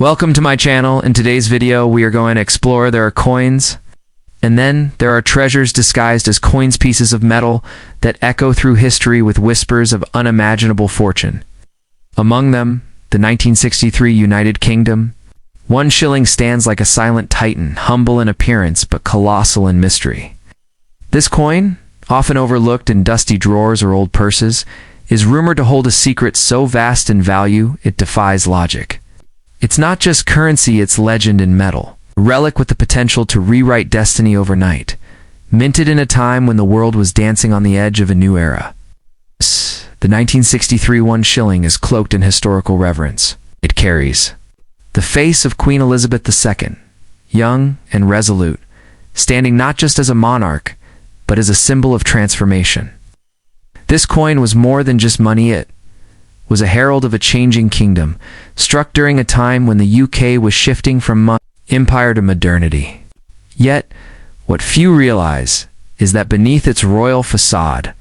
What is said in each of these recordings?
Welcome to my channel. In today's video, we are going to explore there are coins, and then there are treasures disguised as coins, pieces of metal that echo through history with whispers of unimaginable fortune. Among them, the 1963 United Kingdom. 1 shilling stands like a silent titan, humble in appearance but colossal in mystery. This coin, often overlooked in dusty drawers or old purses, is rumored to hold a secret so vast in value it defies logic. It's not just currency, it's legend in metal, a relic with the potential to rewrite destiny overnight, minted in a time when the world was dancing on the edge of a new era. The 1963 1 shilling is cloaked in historical reverence. It carries the face of Queen Elizabeth II, young and resolute, standing not just as a monarch, but as a symbol of transformation. This coin was more than just money, it was a herald of a changing kingdom, struck during a time when the UK was shifting from empire to modernity. Yet, what few realize is that beneath its royal facade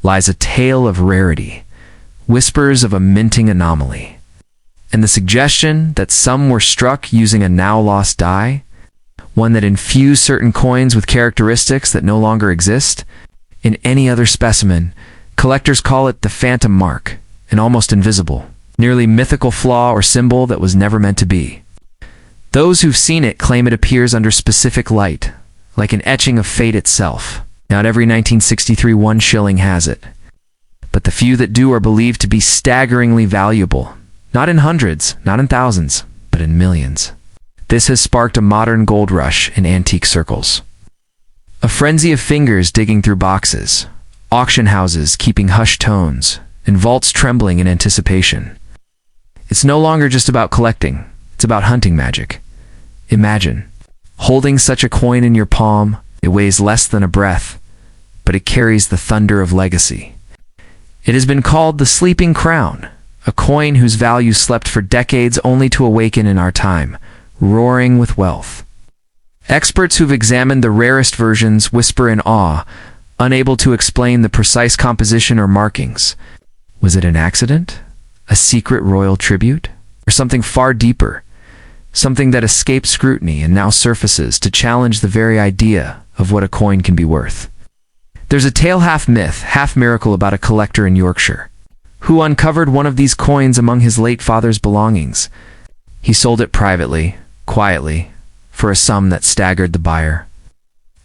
lies a tale of rarity, whispers of a minting anomaly, and the suggestion that some were struck using a now-lost die, one that infused certain coins with characteristics that no longer exist. In any other specimen, collectors call it the phantom mark, an almost invisible, nearly mythical flaw or symbol that was never meant to be. Those who've seen it claim it appears under specific light, like an etching of fate itself. Not every 1963 1 shilling has it, but the few that do are believed to be staggeringly valuable, not in hundreds, not in thousands, but in millions. This has sparked a modern gold rush in antique circles. A frenzy of fingers digging through boxes, auction houses keeping hushed tones, and vaults trembling in anticipation. It's no longer just about collecting, it's about hunting magic. Imagine holding such a coin in your palm. It weighs less than a breath, but it carries the thunder of legacy. It has been called the sleeping crown, a coin whose value slept for decades only to awaken in our time, roaring with wealth. Experts who've examined the rarest versions whisper in awe, unable to explain the precise composition or markings. Was it an accident? A secret royal tribute? Or something far deeper? Something that escaped scrutiny and now surfaces to challenge the very idea of what a coin can be worth. There's a tale half myth, half miracle about a collector in Yorkshire who uncovered one of these coins among his late father's belongings. He sold it privately, quietly, for a sum that staggered the buyer,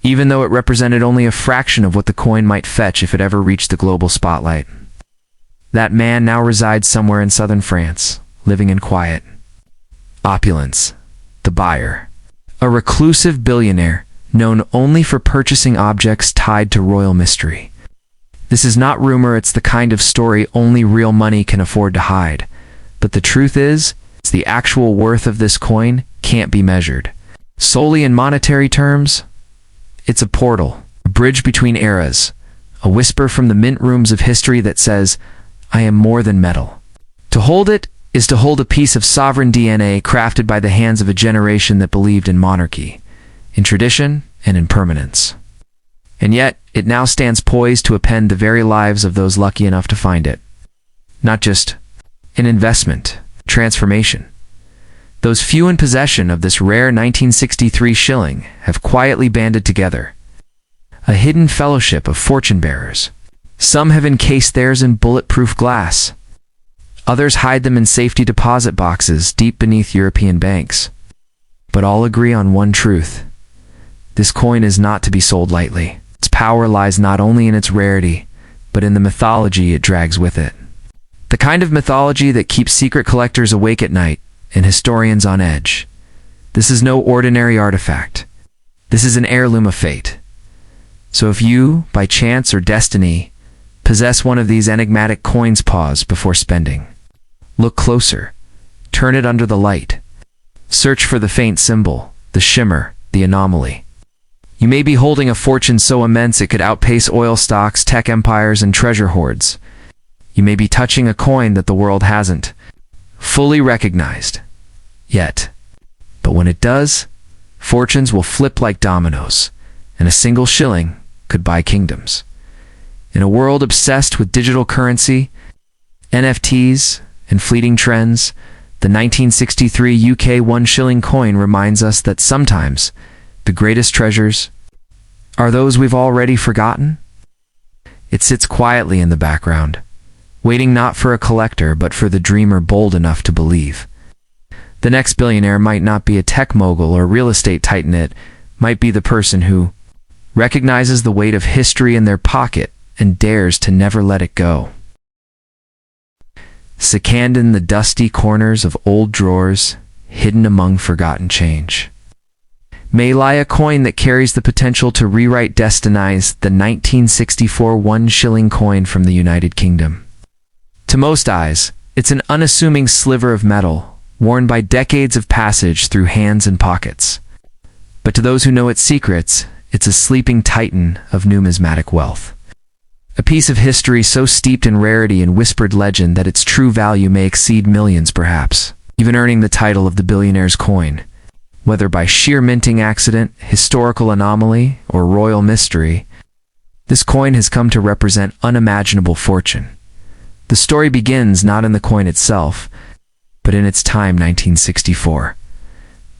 even though it represented only a fraction of what the coin might fetch if it ever reached the global spotlight. That man now resides somewhere in southern France, living in quiet opulence. The buyer, a reclusive billionaire known only for purchasing objects tied to royal mystery. This is not rumor, it's the kind of story only real money can afford to hide. But the truth is, the actual worth of this coin can't be measured solely in monetary terms. It's a portal, a bridge between eras, a whisper from the mint rooms of history that says, I am more than metal. To hold it is to hold a piece of sovereign DNA crafted by the hands of a generation that believed in monarchy, in tradition, and in permanence. And yet, it now stands poised to append the very lives of those lucky enough to find it. Not just an investment, transformation. Those few in possession of this rare 1963 shilling have quietly banded together, a hidden fellowship of fortune bearers. Some have encased theirs in bulletproof glass. Others hide them in safety deposit boxes deep beneath European banks. But all agree on one truth. This coin is not to be sold lightly. Its power lies not only in its rarity, but in the mythology it drags with it. The kind of mythology that keeps secret collectors awake at night and historians on edge. This is no ordinary artifact. This is an heirloom of fate. So if you, by chance or destiny, possess one of these enigmatic coins, pause before spending. Look closer. Turn it under the light. Search for the faint symbol, the shimmer, the anomaly. You may be holding a fortune so immense it could outpace oil stocks, tech empires, and treasure hoards. You may be touching a coin that the world hasn't fully recognized yet. But when it does, fortunes will flip like dominoes, and a single shilling could buy kingdoms. In a world obsessed with digital currency, NFTs, and fleeting trends, The 1963 UK 1 shilling coin reminds us that sometimes the greatest treasures are those we've already forgotten. It sits quietly in the background, waiting not for a collector but for the dreamer bold enough to believe. The next billionaire might not be a tech mogul or real estate titan, it might be the person who recognizes the weight of history in their pocket and dares to never let it go. Seconded the dusty corners of old drawers, hidden among forgotten change, may lie a coin that carries the potential to rewrite destinies, the 1964 1 shilling coin from the United Kingdom. To most eyes, it's an unassuming sliver of metal, worn by decades of passage through hands and pockets. But to those who know its secrets, it's a sleeping titan of numismatic wealth. A piece of history so steeped in rarity and whispered legend that its true value may exceed millions perhaps, even earning the title of the billionaire's coin. Whether by sheer minting accident, historical anomaly, or royal mystery, this coin has come to represent unimaginable fortune. The story begins not in the coin itself, but in its time, 1964.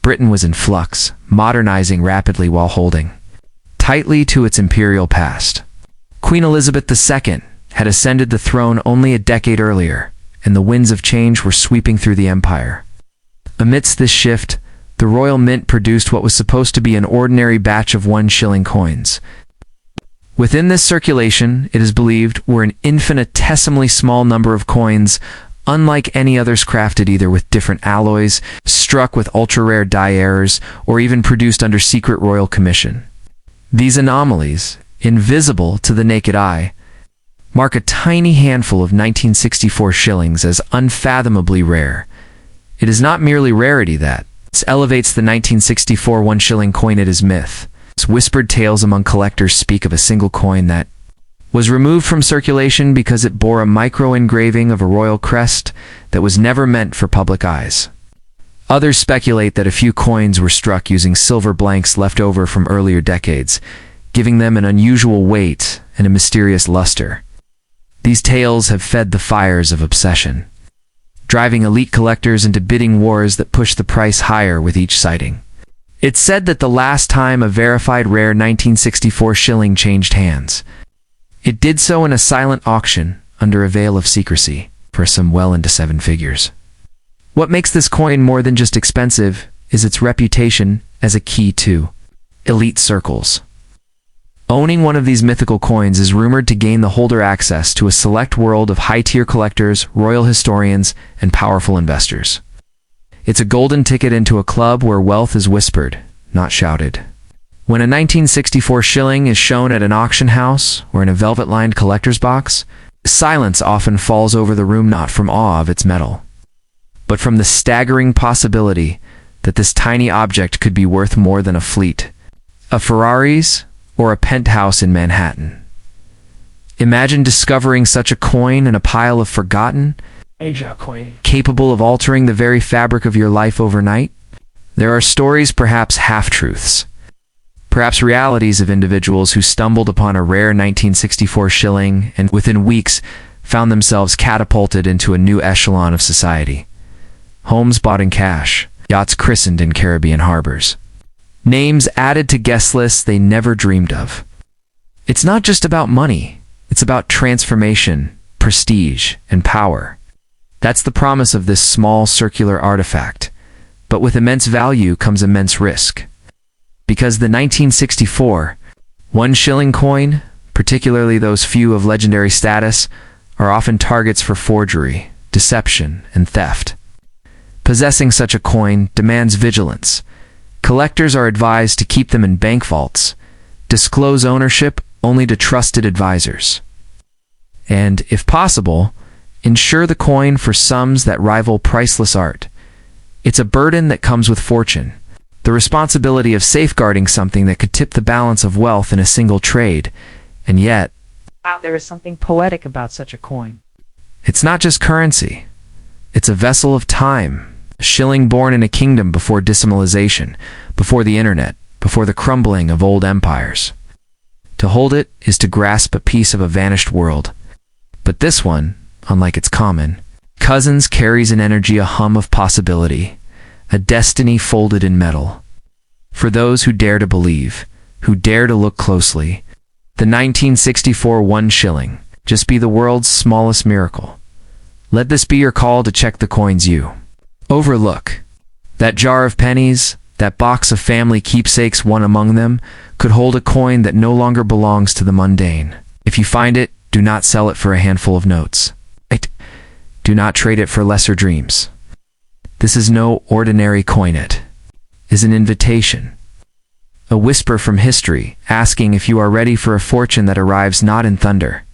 Britain was in flux, modernizing rapidly while holding tightly to its imperial past. Queen Elizabeth II had ascended the throne only a decade earlier, and the winds of change were sweeping through the empire. Amidst this shift, the Royal Mint produced what was supposed to be an ordinary batch of 1 shilling coins. Within this circulation, it is believed, were an infinitesimally small number of coins, unlike any others, crafted either with different alloys, struck with ultra-rare die errors, or even produced under secret royal commission. These anomalies, invisible to the naked eye, mark a tiny handful of 1964 shillings as unfathomably rare. It is not merely rarity that elevates the 1964 1 shilling coin, it is myth. Whispered tales among collectors speak of a single coin that was removed from circulation because it bore a micro-engraving of a royal crest that was never meant for public eyes. Others speculate that a few coins were struck using silver blanks left over from earlier decades, giving them an unusual weight and a mysterious luster. These tales have fed the fires of obsession, driving elite collectors into bidding wars that push the price higher with each sighting. It's said that the last time a verified rare 1964 shilling changed hands, it did so in a silent auction under a veil of secrecy for some well into 7 figures. What makes this coin more than just expensive is its reputation as a key to elite circles. Owning one of these mythical coins is rumored to gain the holder access to a select world of high-tier collectors, royal historians, and powerful investors. It's a golden ticket into a club where wealth is whispered, not shouted. When a 1964 shilling is shown at an auction house or in a velvet-lined collector's box, silence often falls over the room, not from awe of its metal, but from the staggering possibility that this tiny object could be worth more than a fleet of Ferraris or a penthouse in Manhattan. Imagine discovering such a coin in a pile of forgotten, capable of altering the very fabric of your life overnight. There are stories, perhaps half-truths, perhaps realities of individuals who stumbled upon a rare 1964 shilling and within weeks found themselves catapulted into a new echelon of society. Homes bought in cash, yachts christened in Caribbean harbors, names added to guest lists they never dreamed of. It's not just about money, it's about transformation, prestige, and power. That's the promise of this small circular artifact. But with immense value comes immense risk. Because the 1964 1 shilling coin, particularly those few of legendary status, are often targets for forgery, deception, and theft. Possessing such a coin demands vigilance. Collectors are advised to keep them in bank vaults, disclose ownership only to trusted advisors, and, if possible, insure the coin for sums that rival priceless art. It's a burden that comes with fortune, the responsibility of safeguarding something that could tip the balance of wealth in a single trade, and yet, there is something poetic about such a coin. It's not just currency. It's a vessel of time, a shilling born in a kingdom before decimalization, before the internet, before the crumbling of old empires. To hold it is to grasp a piece of a vanished world. But this one, unlike its common Cousins carries an energy, a hum of possibility, a destiny folded in metal. For those who dare to believe, who dare to look closely, the 1964 1 shilling, just be the world's smallest miracle. Let this be your call to check the coins you overlook. That jar of pennies, that box of family keepsakes, one among them, could hold a coin that no longer belongs to the mundane. If you find it, do not sell it for a handful of notes. Do not trade it for lesser dreams. This is no ordinary coin. It is an invitation, a whisper from history, asking if you are ready for a fortune that arrives not in thunder,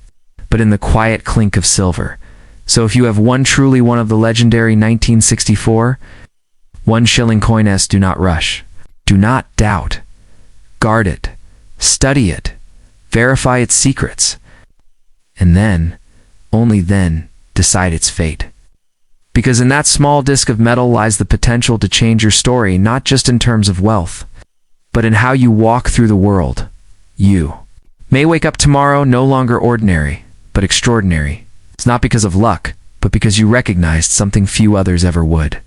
but in the quiet clink of silver. So if you have won truly one of the legendary 1964 1 shilling coins, do not rush. Do not doubt. Guard it. Study it. Verify its secrets. And then, only then, decide its fate. Because in that small disc of metal lies the potential to change your story, not just in terms of wealth, but in how you walk through the world. You may wake up tomorrow no longer ordinary, but extraordinary. It's not because of luck, but because you recognized something few others ever would.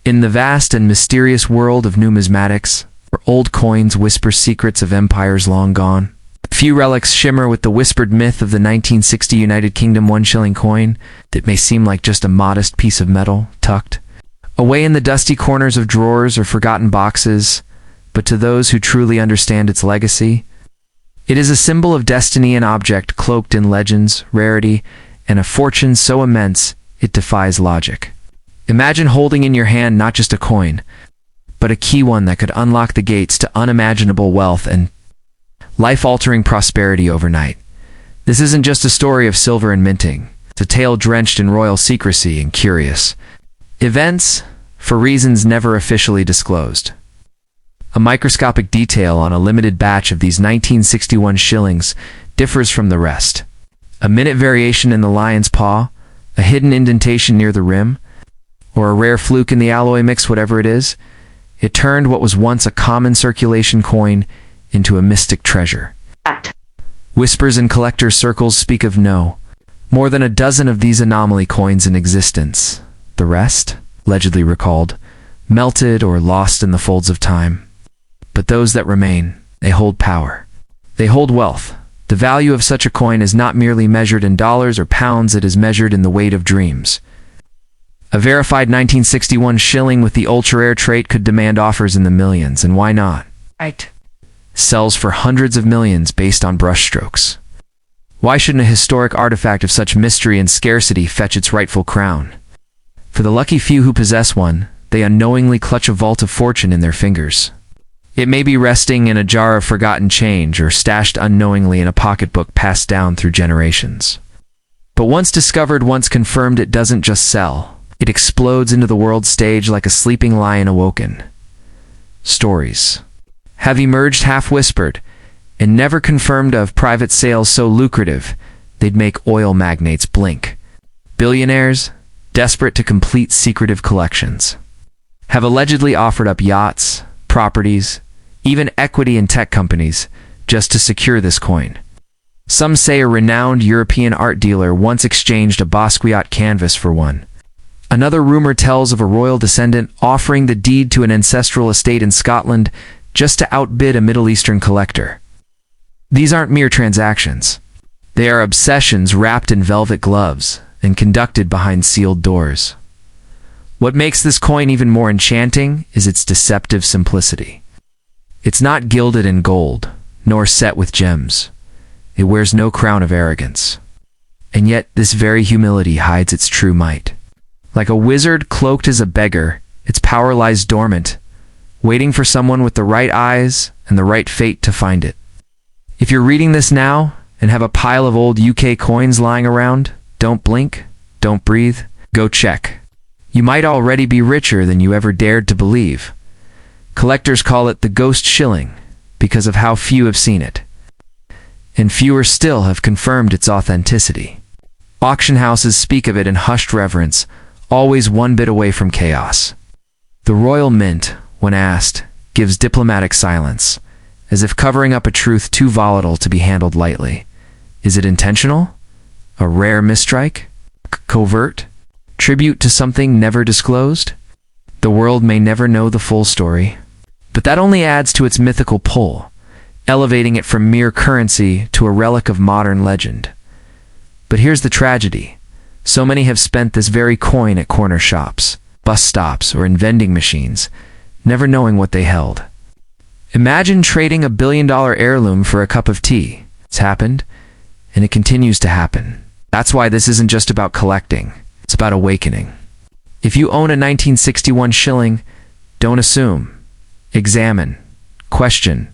In the vast and mysterious world of numismatics, where old coins whisper secrets of empires long gone, few relics shimmer with the whispered myth of the 1960 United Kingdom 1 shilling coin that may seem like just a modest piece of metal tucked away in the dusty corners of drawers or forgotten boxes, but to those who truly understand its legacy, it is a symbol of destiny, an object cloaked in legends, rarity, and a fortune so immense it defies logic. Imagine holding in your hand not just a coin, but a key one that could unlock the gates to unimaginable wealth and life-altering prosperity overnight. This isn't just a story of silver and minting. It's a tale drenched in royal secrecy and curious events for reasons never officially disclosed. A microscopic detail on a limited batch of these 1961 shillings differs from the rest. A minute variation in the lion's paw, a hidden indentation near the rim, or a rare fluke in the alloy mix, whatever it is, it turned what was once a common circulation coin into a mystic treasure. Whispers in collectors' circles speak of more than a dozen of these anomaly coins in existence. The rest, allegedly recalled, melted or lost in the folds of time. But those that remain, they hold power. They hold wealth. The value of such a coin is not merely measured in dollars or pounds, it is measured in the weight of dreams. A verified 1961 shilling with the ultra-rare trait could demand offers in the millions, and why not? Sells for hundreds of millions based on brushstrokes. Why shouldn't a historic artifact of such mystery and scarcity fetch its rightful crown? For the lucky few who possess one, they unknowingly clutch a vault of fortune in their fingers. It may be resting in a jar of forgotten change or stashed unknowingly in a pocketbook passed down through generations. But once discovered, once confirmed, it doesn't just sell. It explodes into the world stage like a sleeping lion awoken. Stories have emerged half-whispered and never confirmed of private sales so lucrative they'd make oil magnates blink. Billionaires, desperate to complete secretive collections, have allegedly offered up yachts, properties, even equity in tech companies just to secure this coin. Some say a renowned European art dealer once exchanged a Basquiat canvas for one. Another rumor tells of a royal descendant offering the deed to an ancestral estate in Scotland just to outbid a Middle Eastern collector. These aren't mere transactions. They are obsessions wrapped in velvet gloves and conducted behind sealed doors. What makes this coin even more enchanting is its deceptive simplicity. It's not gilded in gold, nor set with gems. It wears no crown of arrogance. And yet this very humility hides its true might. Like a wizard cloaked as a beggar, its power lies dormant, waiting for someone with the right eyes and the right fate to find it. If you're reading this now and have a pile of old UK coins lying around, don't blink, don't breathe, go check. You might already be richer than you ever dared to believe. Collectors call it the ghost shilling because of how few have seen it. And fewer still have confirmed its authenticity. Auction houses speak of it in hushed reverence, always one bit away from chaos. The Royal Mint, when asked, gives diplomatic silence, as if covering up a truth too volatile to be handled lightly. Is it intentional? A rare mistrike? Covert? Tribute to something never disclosed? The world may never know the full story, but that only adds to its mythical pull, elevating it from mere currency to a relic of modern legend. But here's the tragedy. So many have spent this very coin at corner shops, bus stops, or in vending machines, never knowing what they held. Imagine trading a billion-dollar heirloom for a cup of tea. It's happened, and it continues to happen. That's why this isn't just about collecting. It's about awakening. If you own a 1961 shilling, don't assume. Examine. Question.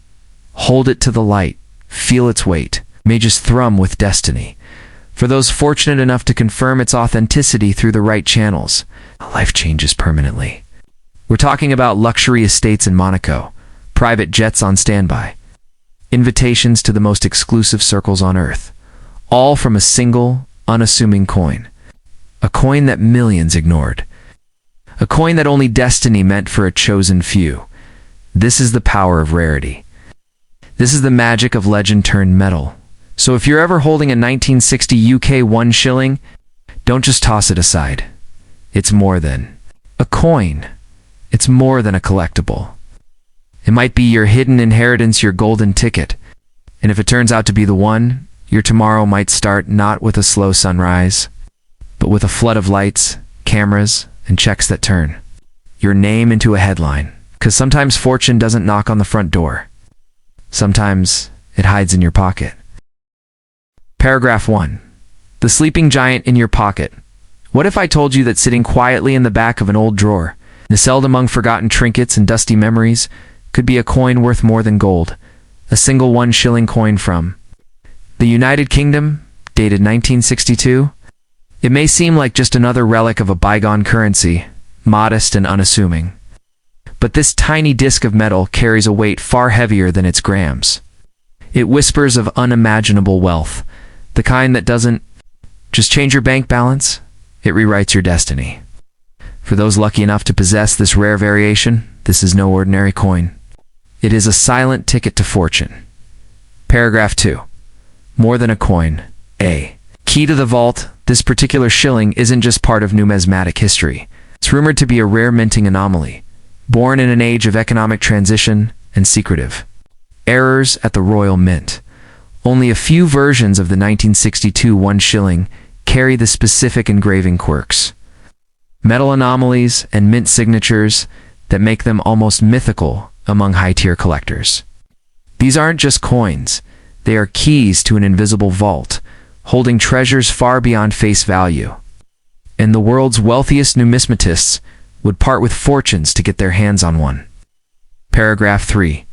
Hold it to the light. Feel its weight. May just thrum with destiny. For those fortunate enough to confirm its authenticity through the right channels, life changes permanently. We're talking about luxury estates in Monaco, private jets on standby, invitations to the most exclusive circles on earth, all from a single, unassuming coin. A coin that millions ignored. A coin that only destiny meant for a chosen few. This is the power of rarity. This is the magic of legend turned metal. So if you're ever holding a 1960 UK 1 shilling, don't just toss it aside. It's more than a coin. It's more than a collectible. It might be your hidden inheritance, your golden ticket. And if it turns out to be the one, your tomorrow might start not with a slow sunrise, but with a flood of lights, cameras, and checks that turn your name into a headline. Because sometimes fortune doesn't knock on the front door. Sometimes it hides in your pocket. Paragraph 1. The sleeping giant in your pocket. What if I told you that sitting quietly in the back of an old drawer, nestled among forgotten trinkets and dusty memories, could be a coin worth more than gold? A single 1 shilling coin from the United Kingdom, dated 1962? It may seem like just another relic of a bygone currency, modest and unassuming. But this tiny disc of metal carries a weight far heavier than its grams. It whispers of unimaginable wealth, the kind that doesn't just change your bank balance, it rewrites your destiny. For those lucky enough to possess this rare variation, this is no ordinary coin. It is a silent ticket to fortune. Paragraph 2. More than a coin. A. Key to the vault, this particular shilling isn't just part of numismatic history. It's rumored to be a rare minting anomaly, born in an age of economic transition and secretive errors at the Royal Mint. Only a few versions of the 1962 1 shilling carry the specific engraving quirks, metal anomalies, and mint signatures that make them almost mythical among high-tier collectors. These aren't just coins, they are keys to an invisible vault, holding treasures far beyond face value. And the world's wealthiest numismatists would part with fortunes to get their hands on one. Paragraph 3.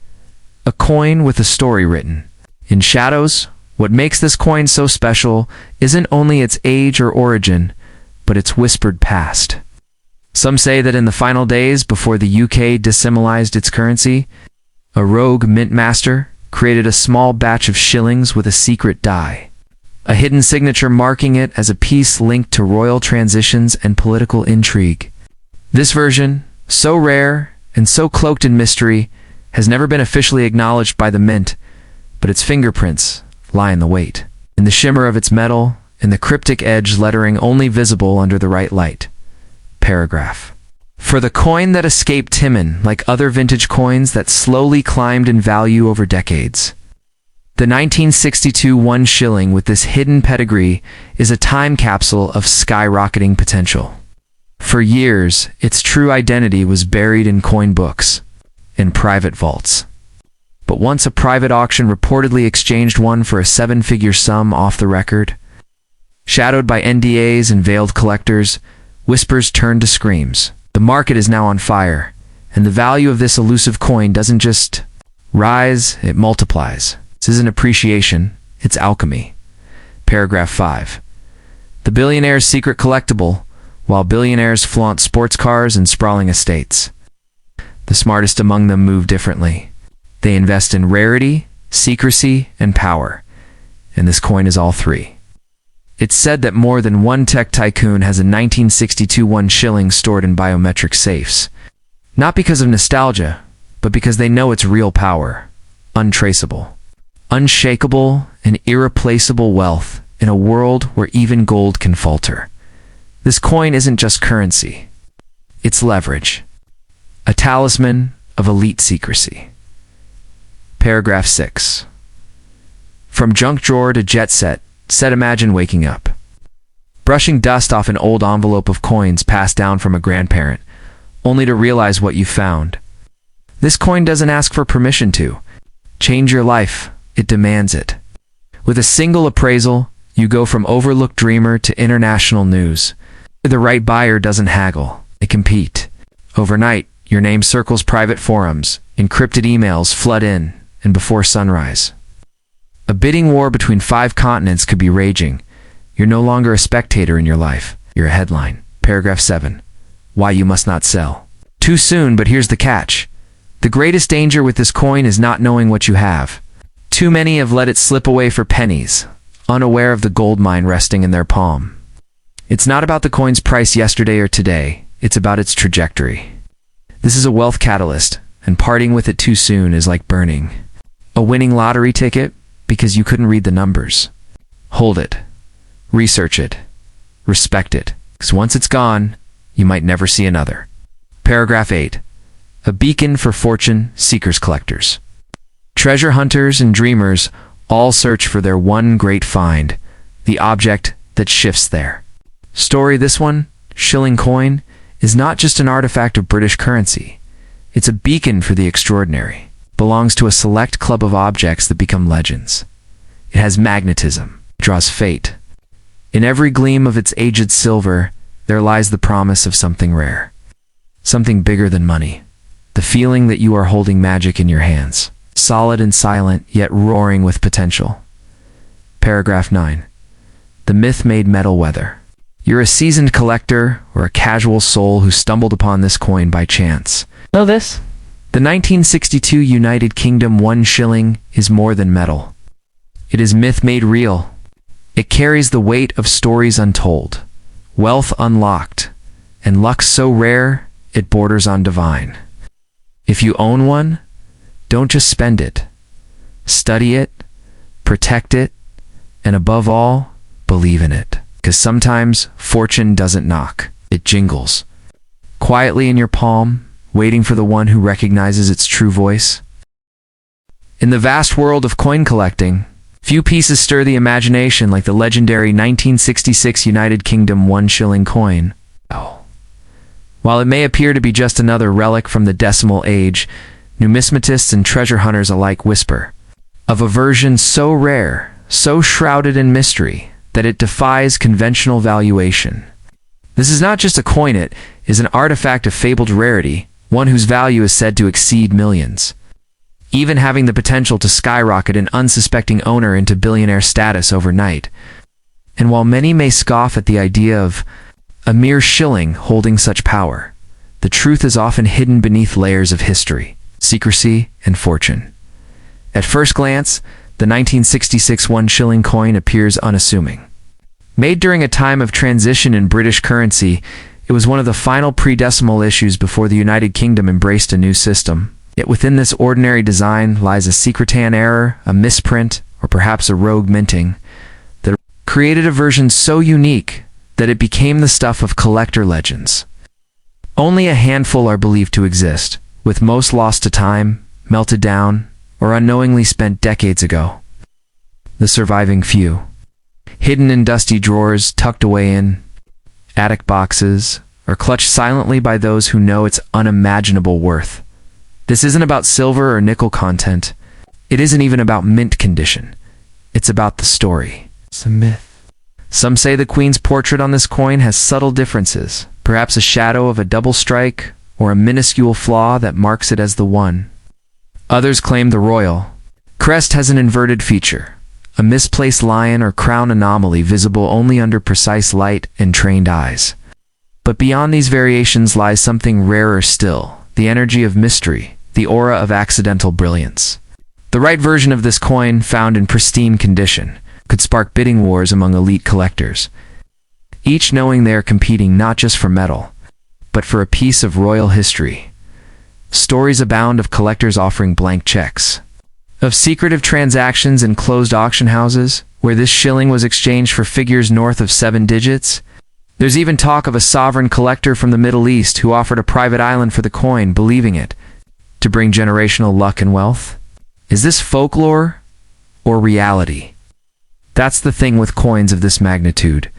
A coin with a story written. In shadows, what makes this coin so special isn't only its age or origin, but its whispered past. Some say that in the final days before the UK decimalized its currency, a rogue mint master created a small batch of shillings with a secret die, a hidden signature marking it as a piece linked to royal transitions and political intrigue. This version, so rare and so cloaked in mystery, has never been officially acknowledged by the mint, but its fingerprints lie in the weight, in the shimmer of its metal, in the cryptic edge lettering only visible under the right light. Paragraph. For the coin that escaped Timon, like other vintage coins that slowly climbed in value over decades. The 1962 1 shilling with this hidden pedigree is a time capsule of skyrocketing potential. For years, its true identity was buried in coin books, in private vaults. But once a private auction reportedly exchanged one for a 7-figure sum off the record, shadowed by NDAs and veiled collectors, whispers turned to screams. The market is now on fire, and the value of this elusive coin doesn't just rise, it multiplies. This isn't appreciation, it's alchemy. Paragraph 5. The billionaire's secret collectible, while billionaires flaunt sports cars and sprawling estates. The smartest among them move differently. They invest in rarity, secrecy, and power, and this coin is all three. It's said that more than one tech tycoon has a 1962 1 shilling stored in biometric safes, not because of nostalgia, but because they know its real power, untraceable, unshakable, and irreplaceable wealth in a world where even gold can falter. This coin isn't just currency. It's leverage. A talisman of elite secrecy. Paragraph 6. From junk drawer to jet set, imagine waking up. Brushing dust off an old envelope of coins passed down from a grandparent, only to realize what you found. This coin doesn't ask for permission to change your life, it demands it. With a single appraisal, you go from overlooked dreamer to international news. The right buyer doesn't haggle, they compete. Overnight, your name circles private forums, encrypted emails flood in, and before sunrise. A bidding war between 5 continents could be raging. You're no longer a spectator in your life, you're a headline. Paragraph 7. Why you must not sell. Too soon, but here's the catch. The greatest danger with this coin is not knowing what you have. Too many have let it slip away for pennies, unaware of the gold mine resting in their palm. It's not about the coin's price yesterday or today, it's about its trajectory. This is a wealth catalyst, and parting with it too soon is like burning a winning lottery ticket because you couldn't read the numbers. Hold it. Research it. Respect it, because once it's gone, you might never see another. Paragraph 8. A beacon for fortune seekers collectors. Treasure hunters and dreamers all search for their one great find, the object that shifts there. Story this one, Shilling coin, is not just an artifact of British currency. It's a beacon for the extraordinary. Belongs to a select club of objects that become legends. It has magnetism, draws fate. In every gleam of its aged silver, there lies the promise of something rare. Something bigger than money. The feeling that you are holding magic in your hands. Solid and silent, yet roaring with potential. Paragraph 9. The myth made metal weather. You're a seasoned collector or a casual soul who stumbled upon this coin by chance. Know this? The 1962 United Kingdom 1 shilling is more than metal. It is myth made real. It carries the weight of stories untold, wealth unlocked, and luck so rare it borders on divine. If you own one, don't just spend it. Study it, protect it, and above all, believe in it. Because sometimes fortune doesn't knock, it jingles. Quietly in your palm, waiting for the one who recognizes its true voice. In the vast world of coin collecting, few pieces stir the imagination like the legendary 1966 United Kingdom 1 shilling coin. While it may appear to be just another relic from the decimal age, numismatists and treasure hunters alike whisper of a version so rare, so shrouded in mystery, that it defies conventional valuation. This is not just a coin, it is an artifact of fabled rarity, one whose value is said to exceed millions, even having the potential to skyrocket an unsuspecting owner into billionaire status overnight. And while many may scoff at the idea of a mere shilling holding such power, the truth is often hidden beneath layers of history, secrecy, and fortune. At first glance, the 1966 1 shilling coin appears unassuming. Made during a time of transition in British currency, it was one of the final pre-decimal issues before the United Kingdom embraced a new system. Yet within this ordinary design lies a secretan error, a misprint, or perhaps a rogue minting that created a version so unique that it became the stuff of collector legends. Only a handful are believed to exist, with most lost to time, melted down, or unknowingly spent decades ago. The surviving few, hidden in dusty drawers, tucked away in attic boxes, or clutched silently by those who know its unimaginable worth. This isn't about silver or nickel content. It isn't even about mint condition. It's about the story. It's a myth. Some say the Queen's portrait on this coin has subtle differences, perhaps a shadow of a double strike, or a minuscule flaw that marks it as the one. Others claim the royal crest has an inverted feature, a misplaced lion or crown anomaly visible only under precise light and trained eyes. But beyond these variations lies something rarer still, the energy of mystery, the aura of accidental brilliance. The right version of this coin, found in pristine condition, could spark bidding wars among elite collectors, each knowing they are competing not just for metal, but for a piece of royal history. Stories abound of collectors offering blank checks, of secretive transactions in closed auction houses, where this shilling was exchanged for figures north of 7 digits, There's even talk of a sovereign collector from the Middle East who offered a private island for the coin, believing it to bring generational luck and wealth. Is this folklore or reality? That's the thing with coins of this magnitude.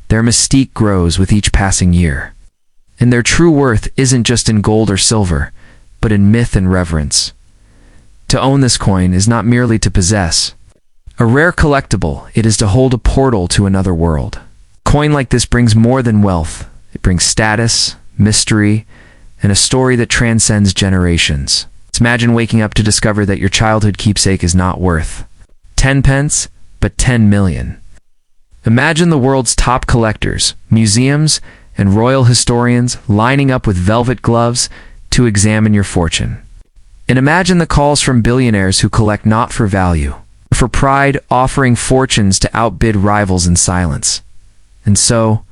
Their mystique grows with each passing year. And their true worth isn't just in gold or silver, but in myth and reverence. To own this coin is not merely to possess. A rare collectible, it is to hold a portal to another world. A coin like this brings more than wealth. It brings status, mystery, and a story that transcends generations. Imagine waking up to discover that your childhood keepsake is not worth 10 pence, but 10 million. Imagine the world's top collectors, museums, and royal historians lining up with velvet gloves to examine your fortune. And imagine the calls from billionaires who collect not for value, but for pride, offering fortunes to outbid rivals in silence. And so,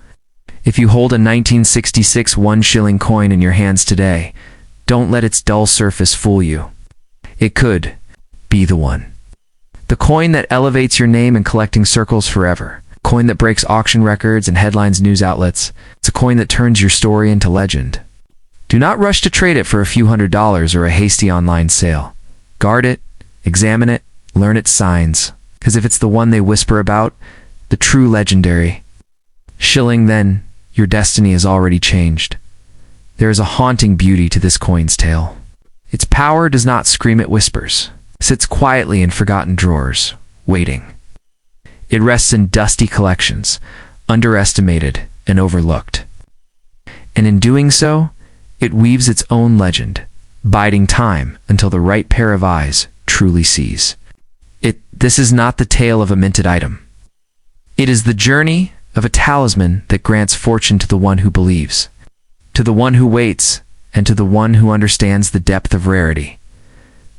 if you hold a 1966 1-shilling coin in your hands today, don't let its dull surface fool you. It could be the one. The coin that elevates your name in collecting circles forever. A coin that breaks auction records and headlines news outlets. It's a coin that turns your story into legend. Do not rush to trade it for a few $100s or a hasty online sale. Guard it, examine it, learn its signs. Because if it's the one they whisper about, the true legendary Shilling, then your destiny is already changed. There is a haunting beauty to this coin's tale. Its power does not scream, it whispers. It sits quietly in forgotten drawers, waiting. It rests in dusty collections, underestimated and overlooked. And in doing so, it weaves its own legend, biding time until the right pair of eyes truly sees. This is not the tale of a minted item. It is the journey of a talisman that grants fortune to the one who believes, to the one who waits, and to the one who understands the depth of rarity.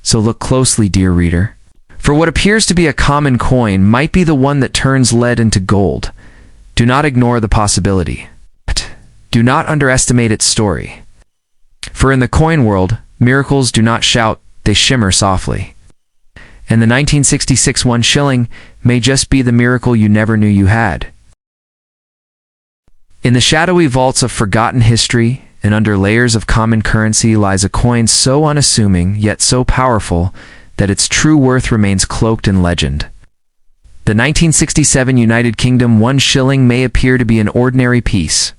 So look closely, dear reader, for what appears to be a common coin might be the one that turns lead into gold. Do not ignore the possibility. Do not underestimate its story. For in the coin world, miracles do not shout, they shimmer softly. And the 1966 1-shilling may just be the miracle you never knew you had. In the shadowy vaults of forgotten history and under layers of common currency lies a coin so unassuming yet so powerful that its true worth remains cloaked in legend. The 1967 United Kingdom 1-shilling may appear to be an ordinary piece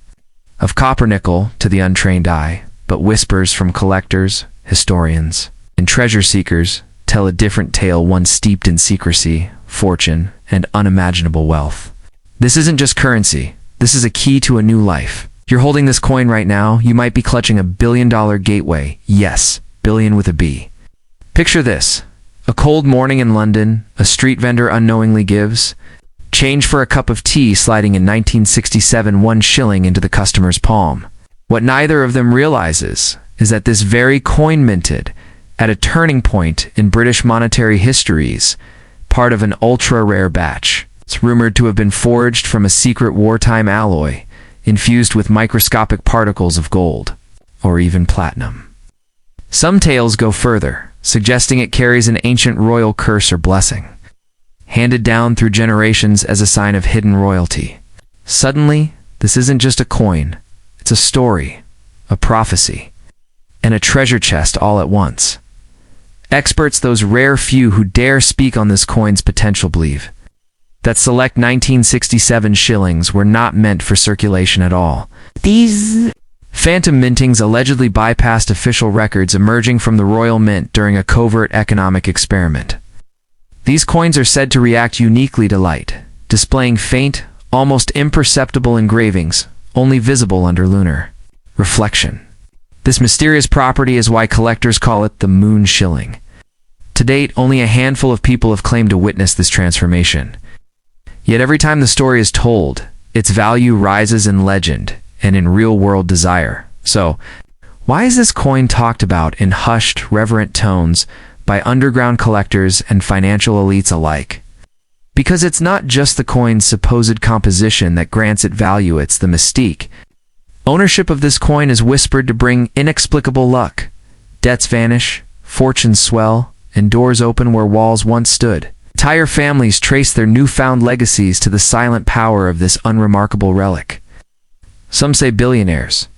of copper nickel to the untrained eye, but whispers from collectors, historians, and treasure seekers tell a different tale, one steeped in secrecy, fortune, and unimaginable wealth. This isn't just currency. This is a key to a new life. You're holding this coin right now, you might be clutching a billion-dollar gateway. Yes, billion with a B. Picture this. A cold morning in London, a street vendor unknowingly gives change for a cup of tea, sliding in 1967 1-shilling into the customer's palm. What neither of them realizes is that this very coin minted at a turning point in British monetary histories, part of an ultra-rare batch. It's rumored to have been forged from a secret wartime alloy, infused with microscopic particles of gold, or even platinum. Some tales go further, suggesting it carries an ancient royal curse or blessing, handed down through generations as a sign of hidden royalty. Suddenly, this isn't just a coin, it's a story, a prophecy, and a treasure chest all at once. Experts, those rare few who dare speak on this coin's potential, believe that select 1967 shillings were not meant for circulation at all. These phantom mintings allegedly bypassed official records emerging from the Royal Mint during a covert economic experiment. These coins are said to react uniquely to light, displaying faint, almost imperceptible engravings, only visible under lunar reflection. This mysterious property is why collectors call it the moon shilling. To date, only a handful of people have claimed to witness this transformation. Yet every time the story is told, its value rises in legend and in real-world desire. So, why is this coin talked about in hushed, reverent tones by underground collectors and financial elites alike? Because it's not just the coin's supposed composition that grants it value, it's the mystique. Ownership of this coin is whispered to bring inexplicable luck. Debts vanish, fortunes swell, and doors open where walls once stood. Entire families trace their newfound legacies to the silent power of this unremarkable relic. some say billionaires.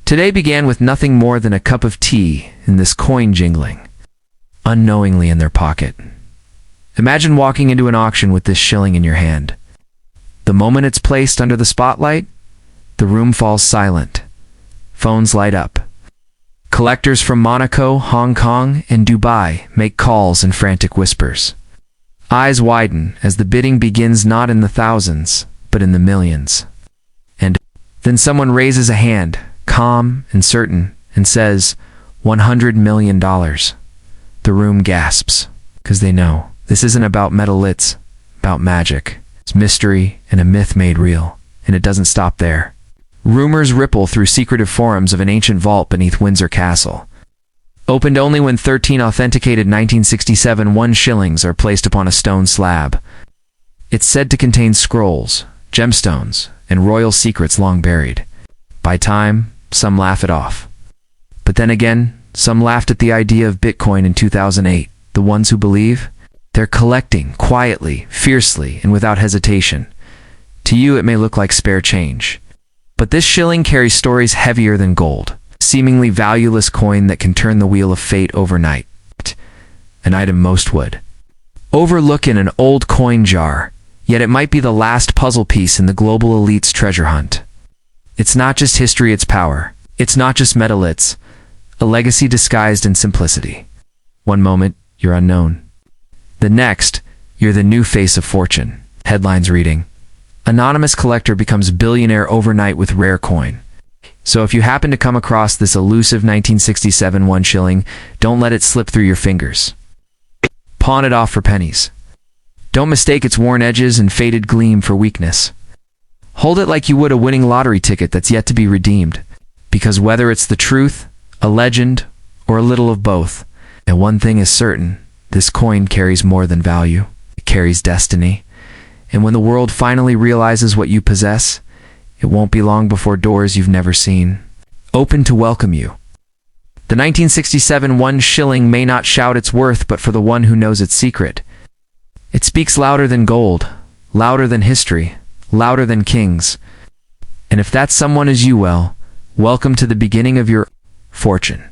Today began with nothing more than a cup of tea and this coin jingling unknowingly in their pocket. Imagine walking into an auction with this shilling in your hand. The moment it's placed under the spotlight, the room falls silent. Phones light up. Collectors from Monaco, Hong Kong, and Dubai make calls in frantic whispers. Eyes widen as the bidding begins not in the thousands, but in the millions. And then someone raises a hand, calm and certain, and says, $100 million. The room gasps, because they know this isn't about metal, it's about magic. It's mystery and a myth made real, and it doesn't stop there. Rumors ripple through secretive forums of an ancient vault beneath Windsor Castle. Opened only when 13 authenticated 1967 1 shillings are placed upon a stone slab. It's said to contain scrolls, gemstones, and royal secrets long buried. By time, some laugh it off. But then again, some laughed at the idea of Bitcoin in 2008. The ones who believe? They're collecting, quietly, fiercely, and without hesitation. To you it may look like spare change. But this shilling carries stories heavier than gold. Seemingly valueless coin that can turn the wheel of fate overnight. An item most would overlook in an old coin jar, yet it might be the last puzzle piece in the global elite's treasure hunt. It's not just history, it's power. It's not just metal, it's a legacy disguised in simplicity. One moment, you're unknown. The next, you're the new face of fortune. Headlines reading, anonymous collector becomes billionaire overnight with rare coin. So if you happen to come across this elusive 1967 1 shilling, don't let it slip through your fingers. Pawn it off for pennies. Don't mistake its worn edges and faded gleam for weakness. Hold it like you would a winning lottery ticket that's yet to be redeemed. Because whether it's the truth, a legend, or a little of both, and one thing is certain, this coin carries more than value. It carries destiny. And when the world finally realizes what you possess, it won't be long before doors you've never seen open to welcome you. The 1967 1 shilling may not shout its worth, but for the one who knows its secret, it speaks louder than gold, louder than history, louder than kings. And if that someone is you, well, welcome to the beginning of your fortune.